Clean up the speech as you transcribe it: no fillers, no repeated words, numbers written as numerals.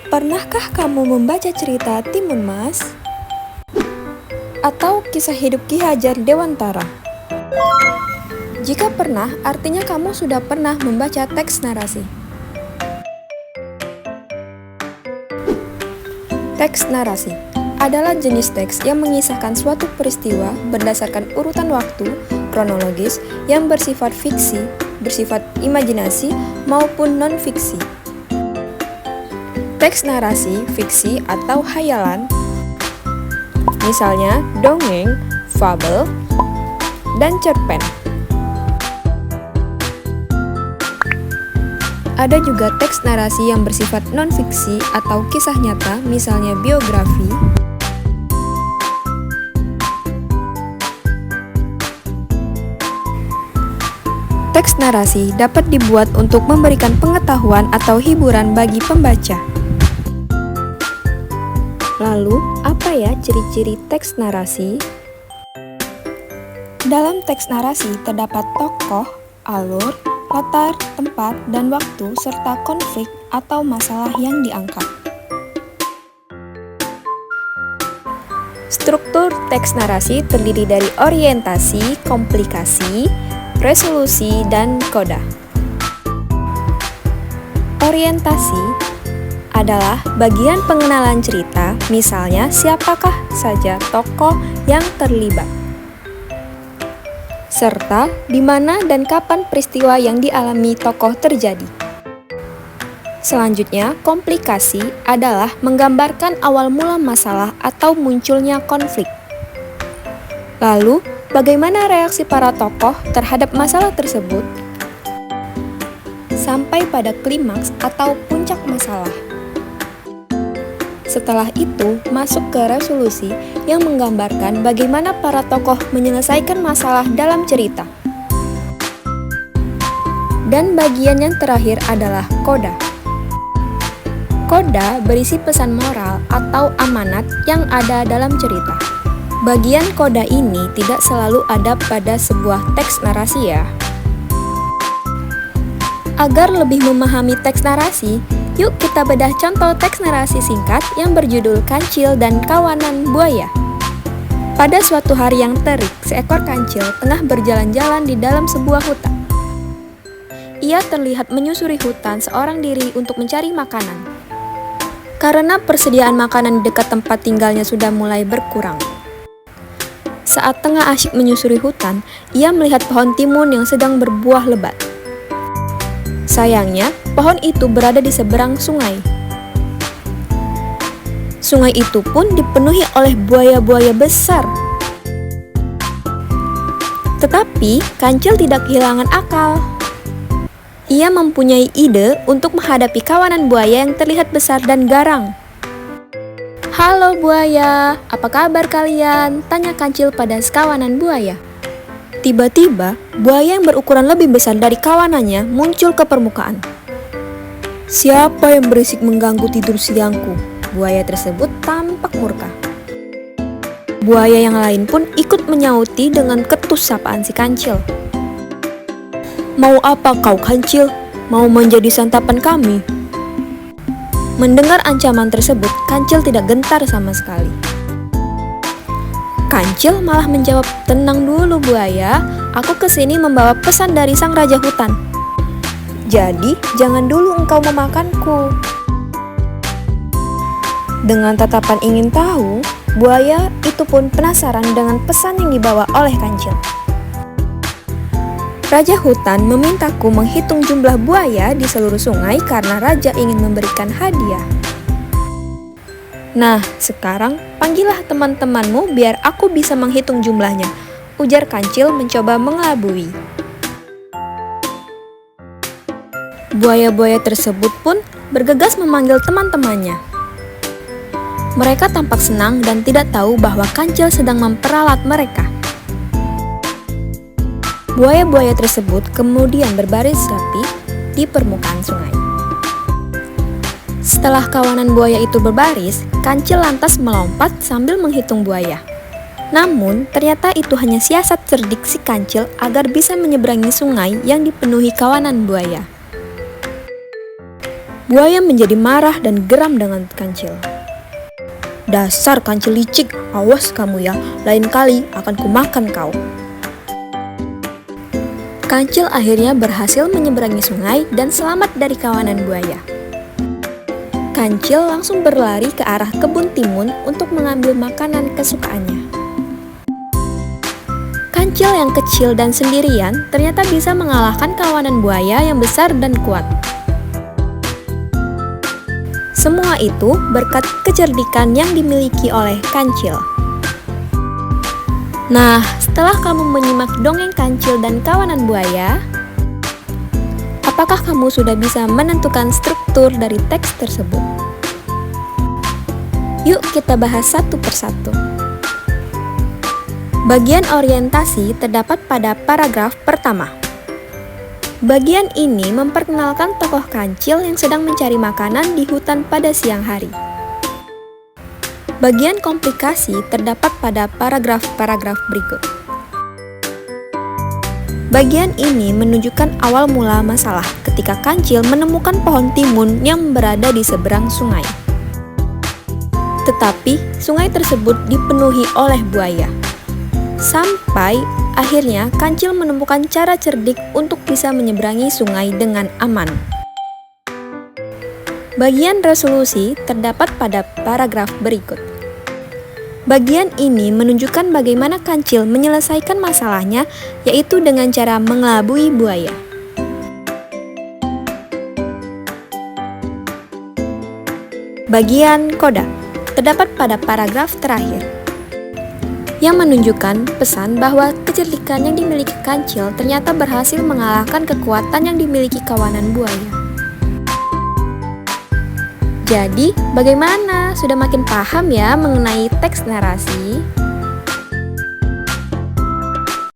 Pernahkah kamu membaca cerita Timun Mas? Atau kisah hidup Ki Hajar Dewantara? Jika pernah, artinya kamu sudah pernah membaca teks narasi. Teks narasi adalah jenis teks yang mengisahkan suatu peristiwa berdasarkan urutan waktu kronologis yang bersifat fiksi, bersifat imajinasi, maupun non-fiksi. Teks narasi, fiksi, atau hayalan, misalnya dongeng, fabel, dan cerpen. Ada juga teks narasi yang bersifat non-fiksi atau kisah nyata, misalnya biografi, teks narasi dapat dibuat untuk memberikan pengetahuan atau hiburan bagi pembaca. Lalu, apa ya ciri-ciri teks narasi? Dalam teks narasi terdapat tokoh, alur, latar, tempat, dan waktu, serta konflik atau masalah yang diangkat. Struktur teks narasi terdiri dari orientasi, komplikasi, resolusi, dan koda. Orientasi adalah bagian pengenalan cerita, misalnya siapakah saja tokoh yang terlibat, serta di mana dan kapan peristiwa yang dialami tokoh terjadi. Selanjutnya, komplikasi adalah menggambarkan awal mula masalah atau munculnya konflik. Lalu, bagaimana reaksi para tokoh terhadap masalah tersebut, sampai pada klimaks atau puncak masalah. Setelah itu, masuk ke resolusi yang menggambarkan bagaimana para tokoh menyelesaikan masalah dalam cerita. Dan bagian yang terakhir adalah koda. Koda berisi pesan moral atau amanat yang ada dalam cerita. Bagian koda ini tidak selalu ada pada sebuah teks narasi ya. Agar lebih memahami teks narasi, yuk kita bedah contoh teks narasi singkat yang berjudul Kancil dan Kawanan Buaya. Pada suatu hari yang terik, seekor kancil tengah berjalan-jalan di dalam sebuah hutan. Ia terlihat menyusuri hutan seorang diri untuk mencari makanan. Karena persediaan makanan di dekat tempat tinggalnya sudah mulai berkurang. Saat tengah asyik menyusuri hutan, ia melihat pohon timun yang sedang berbuah lebat. Sayangnya, pohon itu berada di seberang sungai. Sungai itu pun dipenuhi oleh buaya-buaya besar. Tetapi, kancil tidak kehilangan akal. Ia mempunyai ide untuk menghadapi kawanan buaya yang terlihat besar dan garang. "Halo buaya, apa kabar kalian?" tanya kancil pada sekawanan buaya. Tiba-tiba, buaya yang berukuran lebih besar dari kawanannya muncul ke permukaan. "Siapa yang berisik mengganggu tidur siangku?" Buaya tersebut tampak murka. Buaya yang lain pun ikut menyauti dengan ketus sapaan si kancil. "Mau apa kau kancil? Mau menjadi santapan kami?" Mendengar ancaman tersebut, kancil tidak gentar sama sekali. Kancil malah menjawab, "Tenang dulu buaya, aku kesini membawa pesan dari sang raja hutan. Jadi, jangan dulu engkau memakanku." Dengan tatapan ingin tahu, buaya itu pun penasaran dengan pesan yang dibawa oleh kancil. "Raja hutan memintaku menghitung jumlah buaya di seluruh sungai karena raja ingin memberikan hadiah. Nah, sekarang panggillah teman-temanmu biar aku bisa menghitung jumlahnya," ujar kancil mencoba mengelabui. Buaya-buaya tersebut pun bergegas memanggil teman-temannya. Mereka tampak senang dan tidak tahu bahwa kancil sedang memperalat mereka. Buaya-buaya tersebut kemudian berbaris rapi di permukaan sungai. Setelah kawanan buaya itu berbaris, kancil lantas melompat sambil menghitung buaya. Namun, ternyata itu hanya siasat cerdik si kancil agar bisa menyeberangi sungai yang dipenuhi kawanan buaya. Buaya menjadi marah dan geram dengan kancil. "Dasar kancil licik, awas kamu ya, lain kali akan kumakan kau." Kancil akhirnya berhasil menyeberangi sungai dan selamat dari kawanan buaya. Kancil langsung berlari ke arah kebun timun untuk mengambil makanan kesukaannya. Kancil yang kecil dan sendirian ternyata bisa mengalahkan kawanan buaya yang besar dan kuat. Semua itu berkat kecerdikan yang dimiliki oleh kancil. Nah, setelah kamu menyimak dongeng kancil dan kawanan buaya, apakah kamu sudah bisa menentukan struktur dari teks tersebut? Yuk kita bahas satu persatu. Bagian orientasi terdapat pada paragraf pertama. Bagian ini memperkenalkan tokoh kancil yang sedang mencari makanan di hutan pada siang hari. Bagian komplikasi terdapat pada paragraf-paragraf berikut. Bagian ini menunjukkan awal mula masalah ketika kancil menemukan pohon timun yang berada di seberang sungai. Tetapi sungai tersebut dipenuhi oleh buaya. Sampai akhirnya kancil menemukan cara cerdik untuk bisa menyeberangi sungai dengan aman. Bagian resolusi terdapat pada paragraf berikut. Bagian ini menunjukkan bagaimana kancil menyelesaikan masalahnya, yaitu dengan cara mengelabui buaya. Bagian koda terdapat pada paragraf terakhir, yang menunjukkan pesan bahwa kecerdikan yang dimiliki kancil ternyata berhasil mengalahkan kekuatan yang dimiliki kawanan buaya. Jadi, bagaimana? Sudah makin paham ya mengenai teks narasi?